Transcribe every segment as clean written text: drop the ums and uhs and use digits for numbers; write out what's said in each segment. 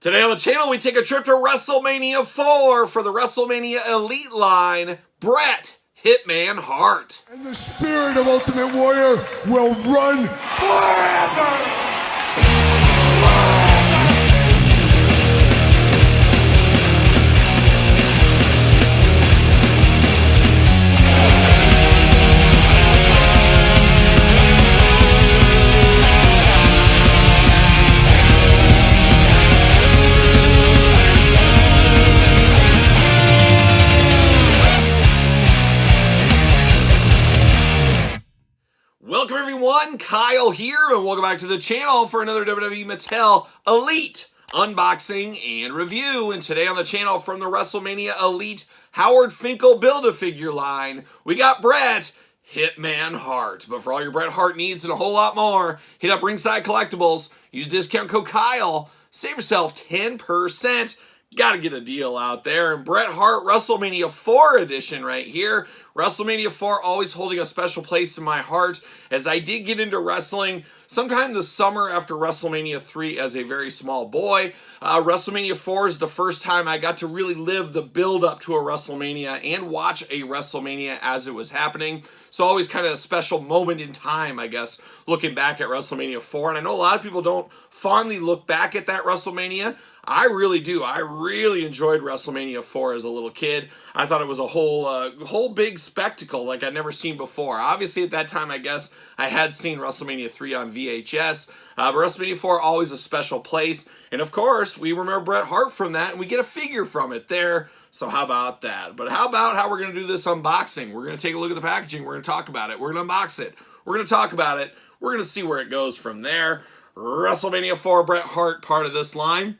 Today on the channel, we take a trip to WrestleMania 4 for the WrestleMania Elite line, Bret Hitman Hart. And the spirit of Ultimate Warrior will run forever! Welcome everyone, Kyle here, and welcome back to the channel for another WWE Mattel Elite unboxing and review. And today on the channel from the WrestleMania Elite Howard Finkel Build-A-Figure line, we got Bret Hitman Hart. But for all your Bret Hart needs and a whole lot more, hit up Ringside Collectibles, use discount code Kyle, save yourself 10%. Gotta get a deal out there. And Bret Hart WrestleMania 4 edition right here. WrestleMania 4 always holding a special place in my heart, as I did get into wrestling sometime this summer after WrestleMania 3 as a very small boy. WrestleMania 4 is the first time I got to really live the build up to a WrestleMania and watch a WrestleMania as it was happening. So always kind of a special moment in time, I guess, looking back at WrestleMania 4. And I know a lot of people don't fondly look back at that WrestleMania. I really do. I really enjoyed WrestleMania 4 as a little kid. I thought it was a whole big spectacle like I'd never seen before. Obviously, at that time, I guess I had seen WrestleMania 3 on VHS. But WrestleMania 4, always a special place. And of course, we remember Bret Hart from that, and we get a figure from it there. So how about that? But how about how we're going to do this unboxing? We're going to take a look at the packaging. We're going to talk about it. We're going to unbox it. We're going to talk about it. We're going to see where it goes from there. WrestleMania 4, Bret Hart, part of this line.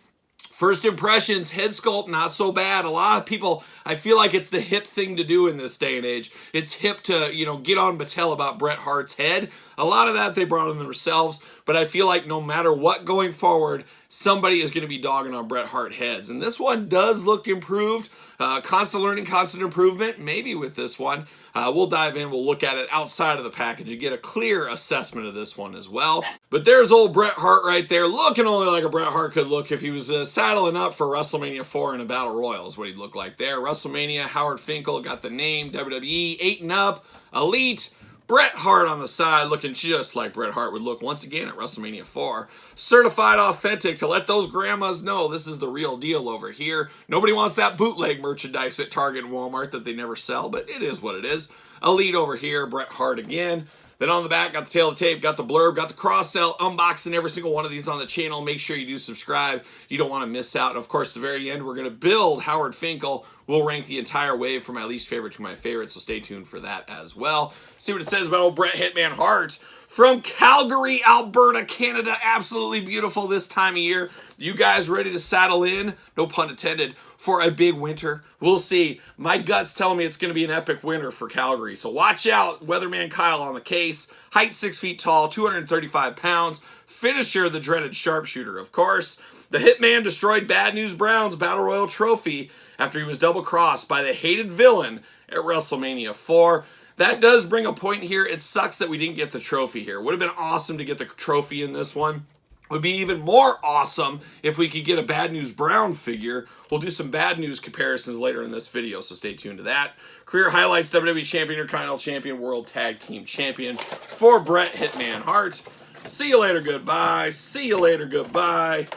First impressions, head sculpt, not so bad. A lot of people, I feel like it's the hip thing to do in this day and age. It's hip to, get on Mattel about Bret Hart's head. A lot of that they brought in themselves, but I feel like no matter what going forward, somebody is going to be dogging on Bret Hart heads. And this one does look improved. Constant learning, constant improvement, maybe with this one. We'll dive in, we'll look at it outside of the package and get a clear assessment of this one as well. But there's old Bret Hart right there, looking only like a Bret Hart could look if he was saddling up for WrestleMania 4 in a Battle Royal is what he'd look like there. WrestleMania, Howard Finkel, got the name, WWE, 8 and up, Elite. Bret Hart on the side, looking just like Bret Hart would look once again at WrestleMania 4. Certified authentic to let those grandmas know this is the real deal over here. Nobody wants that bootleg merchandise at Target and Walmart that they never sell, but it is what it is. Elite over here, Bret Hart again. Then on the back, got the tail of the tape, got the blurb, got the cross-sell, unboxing every single one of these on the channel. Make sure you do subscribe. You don't want to miss out. And of course, at the very end, we're going to build Howard Finkel. We'll rank the entire wave from my least favorite to my favorite, so stay tuned for that as well. See what it says about old Bret Hitman Hart. From Calgary, Alberta, Canada. Absolutely beautiful this time of year. You guys ready to saddle in, no pun intended, for a big winter? We'll see. My gut's telling me it's going to be an epic winter for Calgary. So watch out. Weatherman Kyle on the case. Height 6 feet tall, 235 pounds. Finisher, the dreaded sharpshooter, of course. The Hitman destroyed Bad News Brown's Battle Royal trophy after he was double-crossed by the hated villain at WrestleMania 4. That does bring a point here. It sucks that we didn't get the trophy here. Would have been awesome to get the trophy in this one. Would be even more awesome if we could get a Bad News Brown figure. We'll do some Bad News comparisons later in this video, so stay tuned to that. Career highlights, WWE Champion, Intercontinental Champion, World Tag Team Champion for Bret Hitman Hart. See you later, goodbye. See you later, goodbye.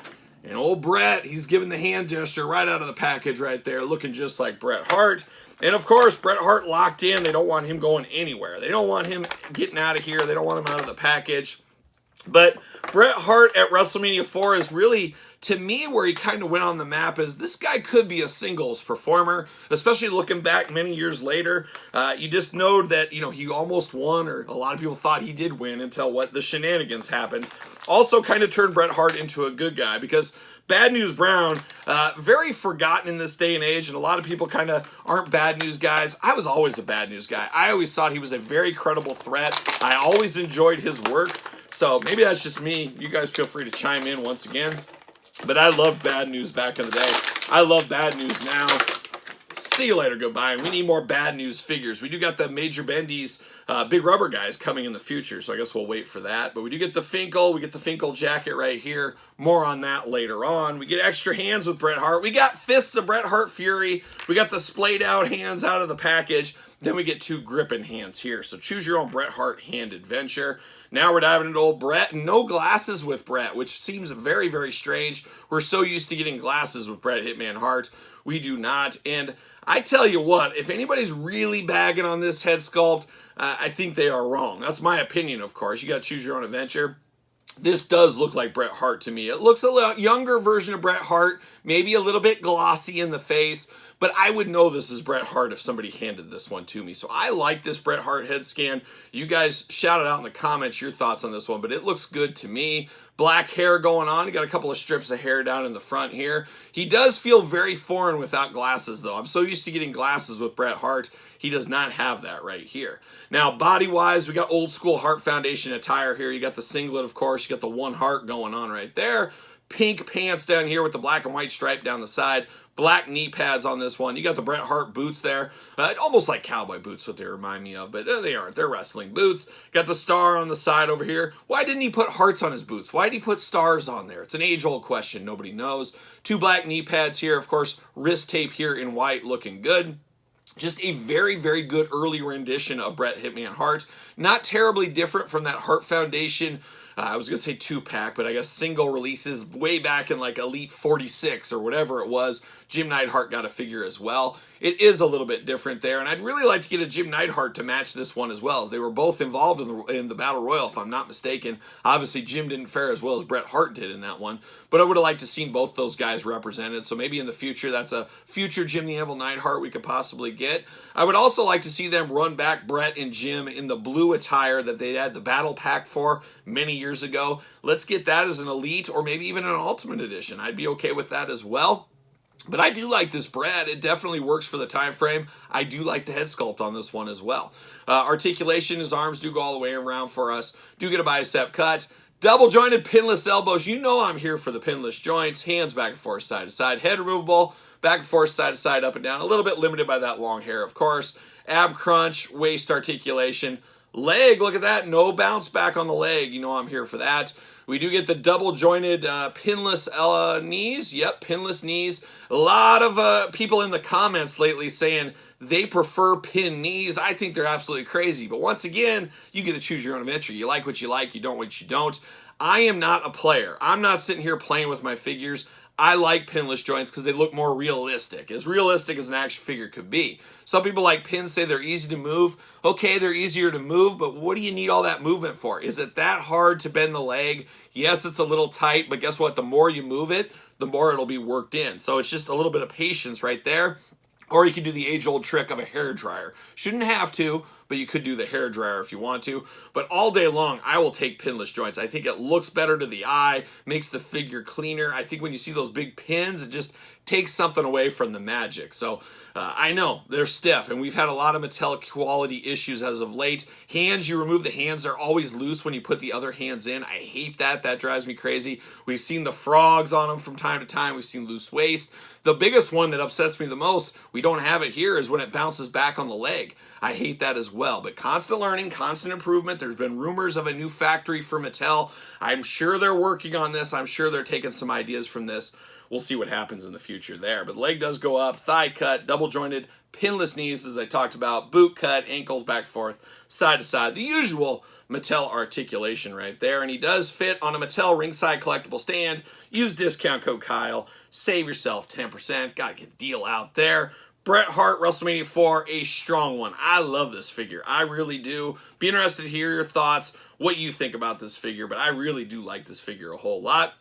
And old Bret, he's giving the hand gesture right out of the package right there, looking just like Bret Hart. And of course, Bret Hart locked in. They don't want him going anywhere. They don't want him getting out of here. They don't want him out of the package. But Bret Hart at WrestleMania 4 is really, to me, where he kind of went on the map is this guy could be a singles performer, especially looking back many years later. You just know that, he almost won, or a lot of people thought he did win until the shenanigans happened. Also kind of turned Bret Hart into a good guy because Bad News Brown, very forgotten in this day and age, and a lot of people kind of aren't Bad News guys. I was always a Bad News guy. I always thought he was a very credible threat. I always enjoyed his work. So maybe that's just me. You guys feel free to chime in once again. But I loved Bad News back in the day. I love Bad News now. see you later, goodbye. And we need more bad news figures. We do got the Major Bendy's big rubber guys coming in the future, so I guess we'll wait for that. But we do get the Finkel. We get the Finkel jacket right here. More on that later on. We get extra hands with Bret Hart. We got fists of Bret Hart Fury. We got the splayed out hands out of the package. Then we get 2 gripping hands here. So choose your own Bret Hart hand adventure. Now we're diving into old Bret. No glasses with Bret, which seems very, very strange. We're so used to getting glasses with Bret Hitman Hart. We do not. And I tell you what, if anybody's really bagging on this head sculpt, I think they are wrong. That's my opinion, of course. You got to choose your own adventure. This does look like Bret Hart to me. It looks a little younger version of Bret Hart, maybe a little bit glossy in the face, but I would know this is Bret Hart if somebody handed this one to me. So I like this Bret Hart head scan. You guys shout it out in the comments your thoughts on this one, but it looks good to me. Black hair going on. You got a couple of strips of hair down in the front here. He does feel very foreign without glasses, though. I'm so used to getting glasses with Bret Hart. He does not have that right here. Now, body-wise, we got old school Hart Foundation attire here. You got the singlet, of course. You got the one heart going on right there. Pink pants down here with the black and white stripe down the side. Black knee pads on this one. You got the Bret Hart boots there. Almost like cowboy boots, what they remind me of, but they aren't. They're wrestling boots. Got the star on the side over here. Why didn't he put hearts on his boots? Why did he put stars on there? It's an age-old question. Nobody knows. 2 black knee pads here. Of course, wrist tape here in white, looking good. Just a very, very good early rendition of Bret Hitman Hart. Not terribly different from that Hart Foundation, I was going to say 2-pack, but I guess single releases way back in like Elite 46 or whatever it was. Jim Neidhart got a figure as well. It is a little bit different there, and I'd really like to get a Jim Neidhart to match this one as well, as they were both involved in the Battle Royal, if I'm not mistaken. Obviously, Jim didn't fare as well as Bret Hart did in that one, but I would have liked to seen both those guys represented, so maybe in the future, that's a future Jim the Anvil Neidhart we could possibly get. I would also like to see them run back Bret and Jim in the blue attire that they had the Battle Pack for many years ago. Let's get that as an Elite or maybe even an Ultimate Edition. I'd be okay with that as well. But I do like this Bret. It definitely works for the time frame. I do like the head sculpt on this one as well. Articulation, his arms do go all the way around for us. Do get a bicep cut. Double jointed pinless elbows. You know I'm here for the pinless joints. Hands back and forth, side to side. Head removable, back and forth, side to side, up and down. A little bit limited by that long hair, of course. Ab crunch, waist articulation. Leg, look at that. No bounce back on the leg. You know I'm here for that. We do get the double jointed pinless knees. Yep, pinless knees. A lot of people in the comments lately saying they prefer pin knees. I think they're absolutely crazy. But once again, you get to choose your own adventure. You like what you like. You don't what you don't. I am not a player. I'm not sitting here playing with my figures. I like pinless joints because they look more realistic as an action figure could be. Some people like pins, say they're easy to move. Okay, they're easier to move, but what do you need all that movement for? Is it that hard to bend the leg? Yes, it's a little tight, but guess what? The more you move it, the more it'll be worked in. So it's just a little bit of patience right there. Or you can do the age-old trick of a hairdryer. Shouldn't have to, but you could do the hairdryer if you want to. But all day long, I will take pinless joints. I think it looks better to the eye, makes the figure cleaner. I think when you see those big pins, it just takes something away from the magic. So I know they're stiff, and we've had a lot of Mattel quality issues as of late. Hands, you remove the hands, they're always loose when you put the other hands in. I hate that. That drives me crazy. We've seen the frogs on them from time to time. We've seen loose waist. The biggest one that upsets me the most, we don't have it here, is when it bounces back on the leg. I hate that as well. But constant learning, constant improvement. There's been rumors of a new factory for Mattel. I'm sure they're working on this. I'm sure they're taking some ideas from this. We'll see what happens in the future there. But leg does go up, thigh cut, double jointed, pinless knees, as I talked about, boot cut, ankles back and forth, side to side. The usual Mattel articulation right there. And he does fit on a Mattel ringside collectible stand. Use discount code Kyle. Save yourself 10%. Got to get a deal out there. Bret Hart WrestleMania 4, a strong one. I love this figure. I really do. Be interested to hear your thoughts, what you think about this figure. But I really do like this figure a whole lot.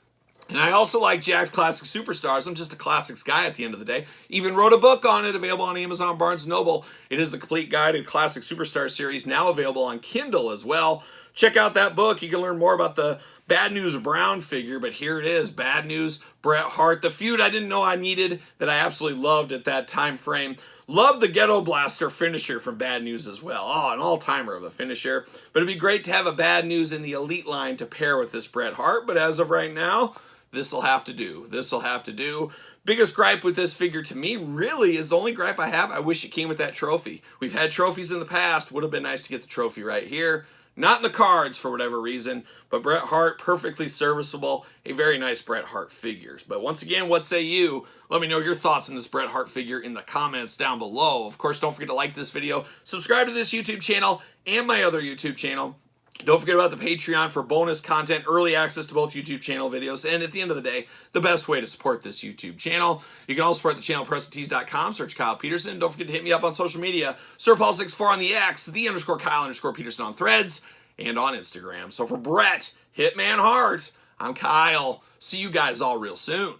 And I also like Jakks Classic Superstars. I'm just a classics guy at the end of the day. Even wrote a book on it, available on Amazon, Barnes & Noble. It is the complete guide to Classic Superstar series, now available on Kindle as well. Check out that book. You can learn more about the Bad News Brown figure, but here it is. Bad News Bret Hart. The feud I didn't know I needed that I absolutely loved at that time frame. Love the Ghetto Blaster finisher from Bad News as well. Oh, an all-timer of a finisher. But it'd be great to have a Bad News in the Elite line to pair with this Bret Hart. But as of right now, this'll have to do. This'll have to do. Biggest gripe with this figure to me really is the only gripe I have. I wish it came with that trophy. We've had trophies in the past. Would have been nice to get the trophy right here. Not in the cards for whatever reason, but Bret Hart, perfectly serviceable. A very nice Bret Hart figure. But once again, what say you? Let me know your thoughts on this Bret Hart figure in the comments down below. Of course, don't forget to like this video, subscribe to this YouTube channel and my other YouTube channel. Don't forget about the Patreon for bonus content, early access to both YouTube channel videos, and at the end of the day, the best way to support this YouTube channel. You can also support the channel at PrestonTees.com, search Kyle Peterson. Don't forget to hit me up on social media, SirPaul64 on the X, _Kyle_Peterson on Threads, and on Instagram. So for Bret Hitman Hart, I'm Kyle. See you guys all real soon.